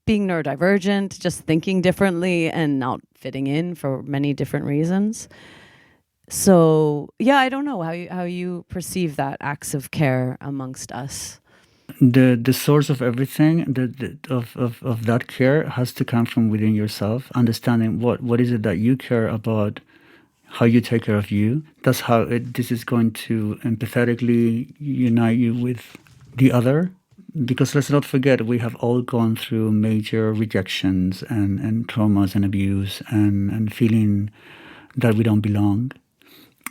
being neurodivergent, just thinking differently and not fitting in for many different reasons. So, yeah, I don't know how you perceive that acts of care amongst us. The source of everything, of that care has to come from within yourself, understanding what is it that you care about, how you take care of you. That's how this is going to empathetically unite you with the other. Because let's not forget, we have all gone through major rejections and traumas and abuse and feeling that we don't belong.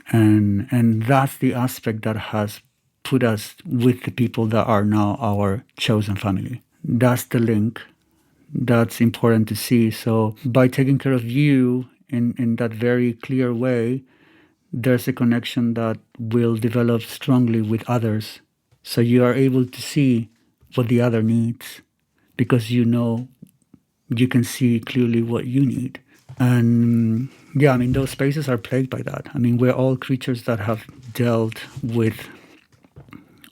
And that's the aspect that has put us with the people that are now our chosen family. That's the link. That's important to see. So by taking care of you in that very clear way, there's a connection that will develop strongly with others. So you are able to see what the other needs, because you can see clearly what you need. And yeah, I mean, those spaces are plagued by that. I mean, we're all creatures that have dealt with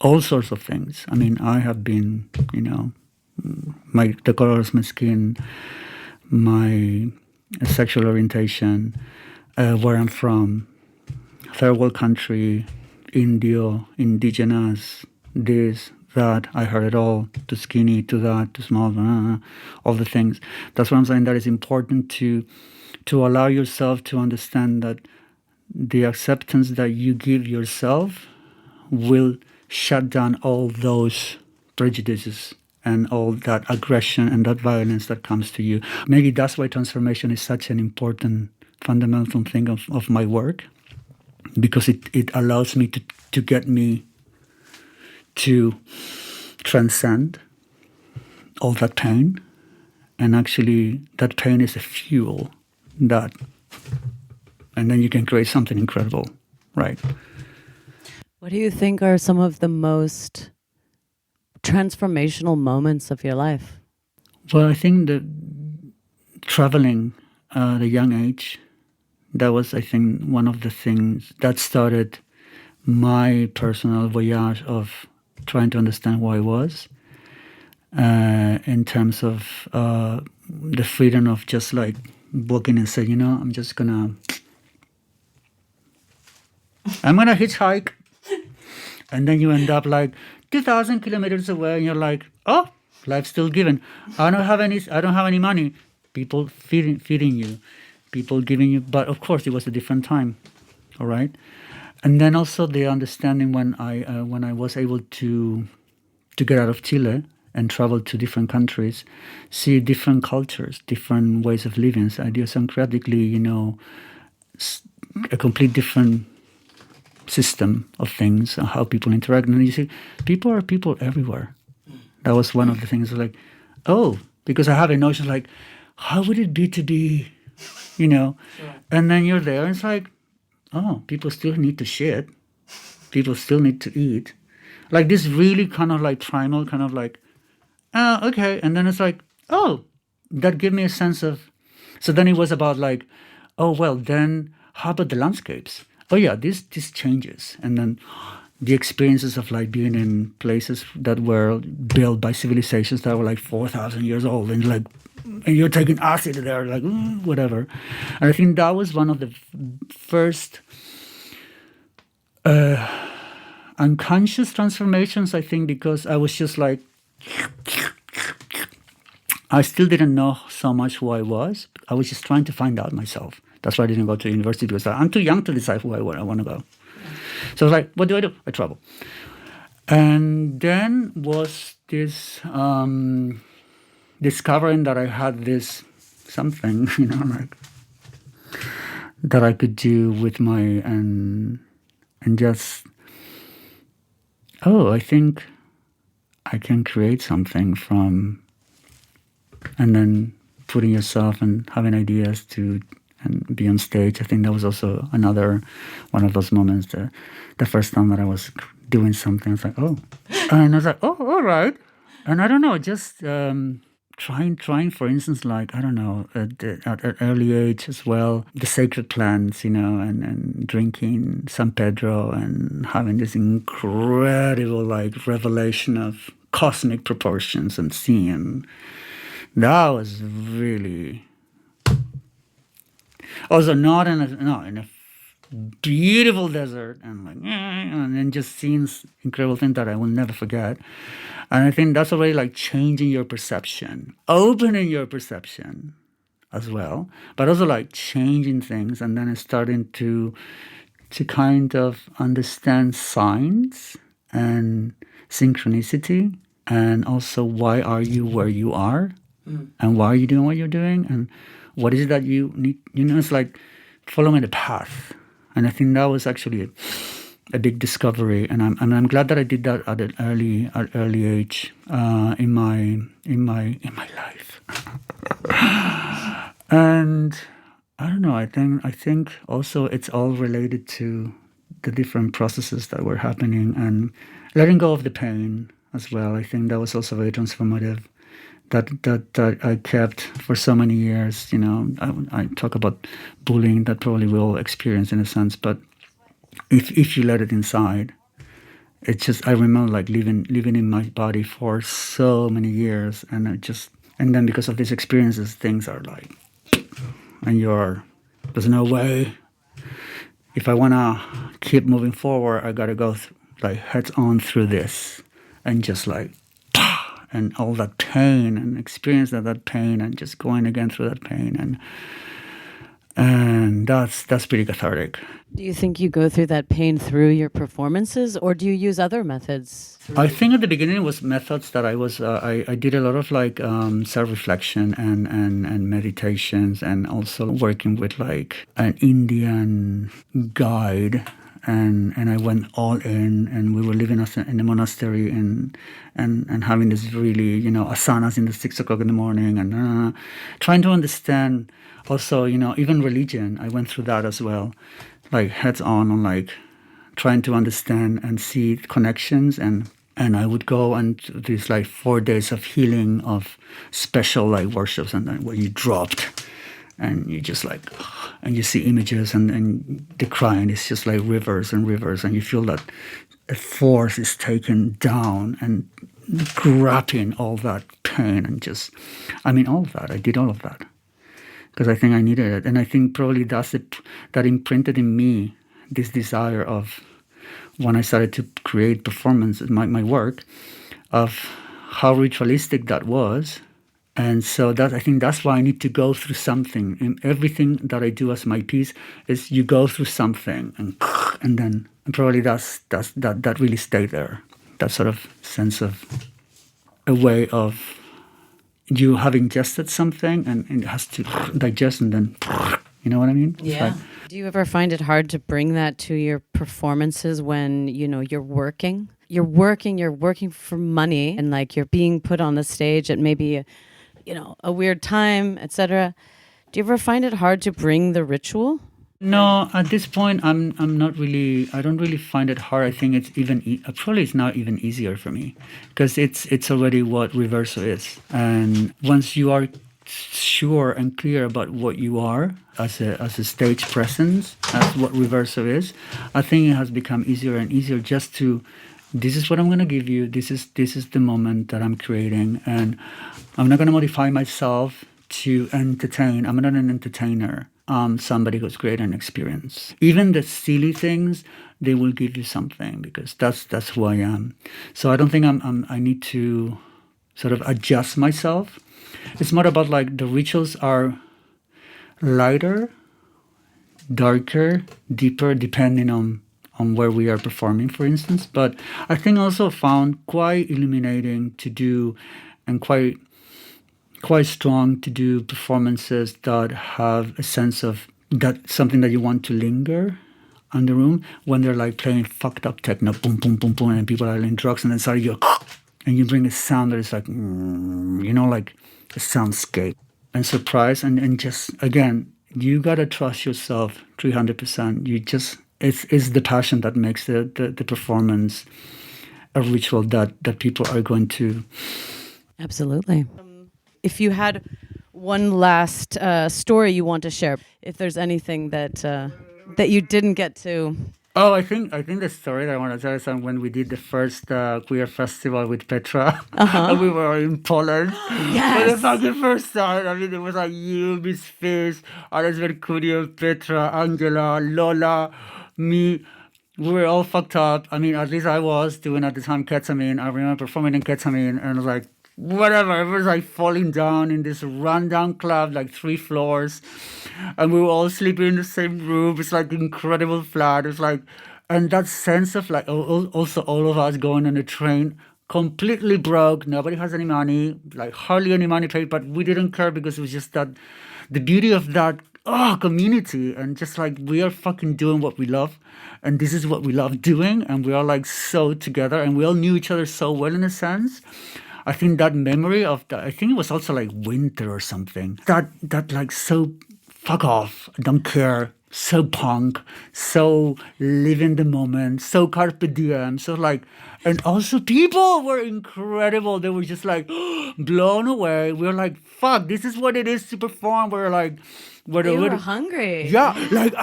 all sorts of things. I mean, I have been, the color of my skin, my sexual orientation, where I'm from, third world country, Indio, indigenous, this, that. I heard it all, too skinny, too that, too small, all the things. That's what I'm saying, that it's important to allow yourself to understand that the acceptance that you give yourself will shut down all those prejudices and all that aggression and that violence that comes to you. Maybe that's why transformation is such an important, fundamental thing of my work, because it allows me to get me to transcend all that pain. And actually, that pain is a fuel and then you can create something incredible, right? What do you think are some of the most transformational moments of your life? Well, I think that traveling at a young age, that was, I think, one of the things that started my personal voyage of trying to understand who I was, in terms of the freedom of just like walking and say, I'm gonna hitchhike. And then you end up like 2,000 kilometers away, and you're like, oh, life's still given. I don't have any money. People feeding you, people giving you. But of course, it was a different time, all right. And then also the understanding when I was able to get out of Chile and travel to different countries, see different cultures, different ways of living, idiosyncratically, a complete different system of things, how people interact. And you see, people are people everywhere. That was one of the things, like, oh, because I have a notion like, how would it be to be, Sure. And then you're there and it's like, oh, people still need to shit. People still need to eat. Like this really kind of like primal, kind of like, oh, okay. And then it's like, oh, that gave me a sense of, so then it was about like, oh, well, then how about the landscapes? Oh yeah, this changes. And then the experiences of like being in places that were built by civilizations that were like 4,000 years old, and like, and you're taking acid there, like whatever. And I think that was one of the first unconscious transformations, I think, because I was just like, I still didn't know so much who I was. I was just trying to find out myself. That's why I didn't go to university, because I'm too young to decide who I want to go. So I was like, what do? I travel. And then was this discovering that I had this something, like that I could do with my and just, I think I can create something from, and then putting yourself and having ideas to and be on stage. I think that was also another one of those moments. The first time that I was doing something, I was like, oh, and I was like, oh, all right. And I don't know, just trying, for instance, like, I don't know, at an early age as well, the sacred plants, and drinking San Pedro and having this incredible, like, revelation of cosmic proportions and seeing. That was really also not in a beautiful desert and then just seeing incredible things that I will never forget. And I think that's already like changing your perception, opening your perception as well, but also like changing things, and then starting to kind of understand signs and synchronicity, and also why are you where you are, and why are you doing what you're doing, and what is it that you need. It's like following the path. And I think that was actually a big discovery, and I'm glad that I did that at an early age in my life. And I don't know. I think also it's all related to the different processes that were happening and letting go of the pain as well. I think that was also very transformative. That I kept for so many years. I talk about bullying that probably we all experience in a sense, but if you let it inside, it's just, I remember like living in my body for so many years, and then because of these experiences, things are like, and there's no way. If I wanna keep moving forward, I gotta go like heads on through this, and just like. And all that pain, and experience that pain, and just going again through that pain, and that's pretty cathartic. Do you think you go through that pain through your performances, or do you use other methods? I think at the beginning it was methods that I was I did a lot of like self-reflection and meditations, and also working with like an Indian guide. And I went all in, and we were living in a monastery and having this really, asanas in the 6 o'clock in the morning, and trying to understand also, even religion. I went through that as well, like heads on like trying to understand and see connections, and I would go and these like 4 days of healing, of special like worships, and then where you dropped. And you just like, and you see images, and the crying is just like rivers and rivers, and you feel that a force is taken down and grabbing all that pain, and just, all of that. I did all of that because I think I needed it, and I think probably that's it that imprinted in me this desire of, when I started to create performances, my work, of how ritualistic that was. And so I think that's why I need to go through something. In everything that I do as my piece is you go through something, and then probably that really stayed there. That sort of sense of a way of you have ingested something, and it has to digest, and then, you know what I mean? Yeah. Like, do you ever find it hard to bring that to your performances when, you're working? You're working for money, and like you're being put on the stage at maybe a weird time, etc. Do you ever find it hard to bring the ritual? No, at this point, I don't really find it hard. I think it's probably it's now even easier for me, because it's already what ReveRso is. And once you are sure and clear about what you are as a stage presence, as what ReveRso is, I think it has become easier and easier just to, this is what I'm going to give you. This is the moment that I'm creating, and I'm not going to modify myself to entertain. I'm not an entertainer. I'm somebody who's created an experience. Even the silly things, they will give you something, because that's who I am. So I don't think I need to sort of adjust myself. It's more about like the rituals are lighter, darker, deeper, depending on where we are performing, for instance. But I think also found quite illuminating to do, and quite strong to do performances that have a sense of that something that you want to linger on the room, when they're like playing fucked up techno, boom, boom, boom, boom, and people are in drugs, and then suddenly you go, and you bring a sound that is like, like a soundscape, and surprise, and just, again, you gotta trust yourself 300%. You just, it's the passion that makes the performance a ritual that people are going to. Absolutely. If you had one last story you want to share, if there's anything that you didn't get to. Oh, I think the story that I want to tell is when we did the first queer festival with Petra, and we were in Poland. Yes. For the fucking first time. I mean, it was like you, Miss Fish, Alex Mercurio, Petra, Angela, Lola, me. We were all fucked up. I mean, at least I was doing at the time ketamine. I remember performing in ketamine, and I was like, whatever. It was like falling down in this rundown club, like 3 floors, and we were all sleeping in the same room. It's like incredible flat. It's like, and that sense of like, also all of us going on a train, completely broke. Nobody has any money, like hardly any money paid, but we didn't care, because it was just that, the beauty of that community, and just like, we are fucking doing what we love, and this is what we love doing, and we are like so together, and we all knew each other so well in a sense. I think that memory of that, I think it was also like winter or something. That like, so fuck off, don't care, so punk, so live in the moment, so carpe diem, so like, and also people were incredible. They were just like blown away. We were like, fuck, this is what it is to perform. We're like, they were hungry. Yeah, like,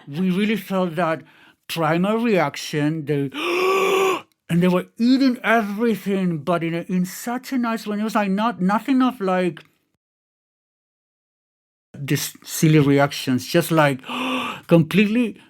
we really felt that primal reaction. And they were eating everything, but in such a nice way. It was like nothing of like these silly reactions, just like completely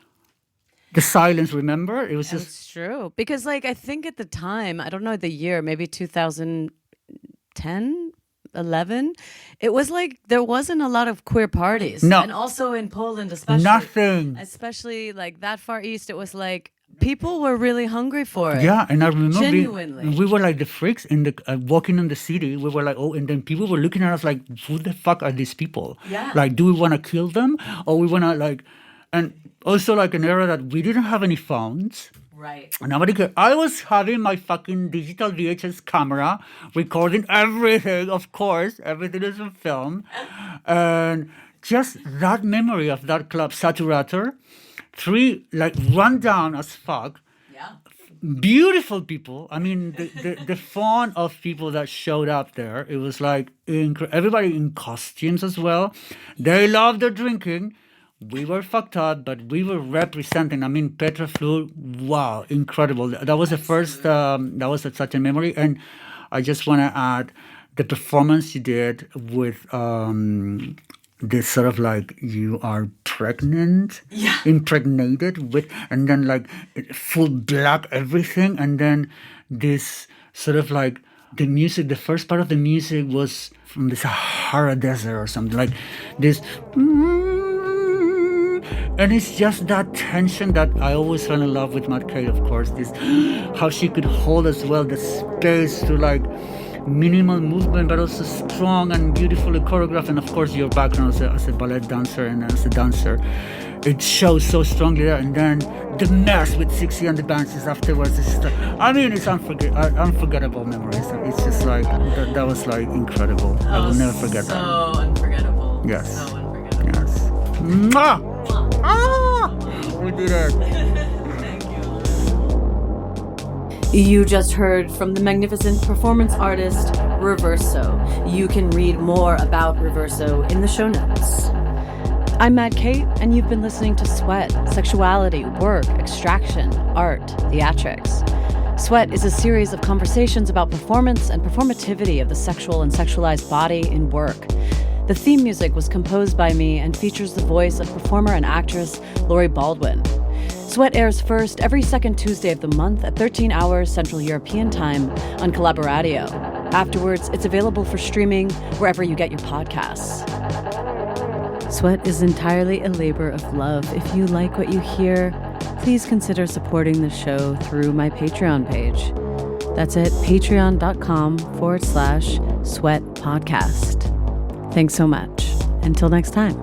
the silence. Remember, it was just. It's true, because like, I think at the time, I don't know the year, maybe 2010, 11, it was like there wasn't a lot of queer parties. No, and also in Poland, especially nothing, especially like that far east. It was like, people were really hungry for it. Yeah, and I remember genuinely. We were like the freaks in the walking in the city. We were like, and then people were looking at us like, who the fuck are these people? Yeah. Like, do we want to kill them, or we want to like, and also like an era that we didn't have any phones. Right. Nobody could. I was having my fucking digital VHS camera, recording everything. Of course, everything is on film, and just that memory of that club, Saturator. 3 like run down as fuck. Yeah. Beautiful people. I mean, the fun of people that showed up there. It was like everybody in costumes as well. They loved their drinking. We were fucked up, but we were representing. I mean, Petra flew. Wow, incredible. That was the first. That was such a memory. And I just want to add the performance you did with. This sort of like, you are pregnant, impregnated with, and then like full black everything, and then this sort of like the music. The first part of the music was from the Sahara Desert or something like this, and it's just that tension that I always fell in love with Matt Kate. Of course, this how she could hold as well the space to like. Minimal movement, but also strong and beautifully choreographed. And of course, your background as a ballet dancer and as a dancer, it shows so strongly there. And then the mess with Sixie and the dances afterwards. It's just, I mean, it's unforgettable memories. It's just like that was like incredible. I will never forget that. So unforgettable. Yes. So unforgettable. Yes. Mwah! Ah! We did it. You just heard from the magnificent performance artist ReveRso. You can read more about ReveRso in the show notes. I'm Mad Kate, and you've been listening to Sweat, Sexuality, Work, Extraction, Art, Theatrics. Sweat is a series of conversations about performance and performativity of the sexual and sexualized body in work. The theme music was composed by me and features the voice of performer and actress Laurie Baldwin. Sweat airs first every second Tuesday of the month at 13 hours Central European Time on Collaboratio. Afterwards, it's available for streaming wherever you get your podcasts. Sweat is entirely a labor of love. If you like what you hear, please consider supporting the show through my Patreon page. That's at patreon.com/sweatpodcast. Thanks so much. Until next time.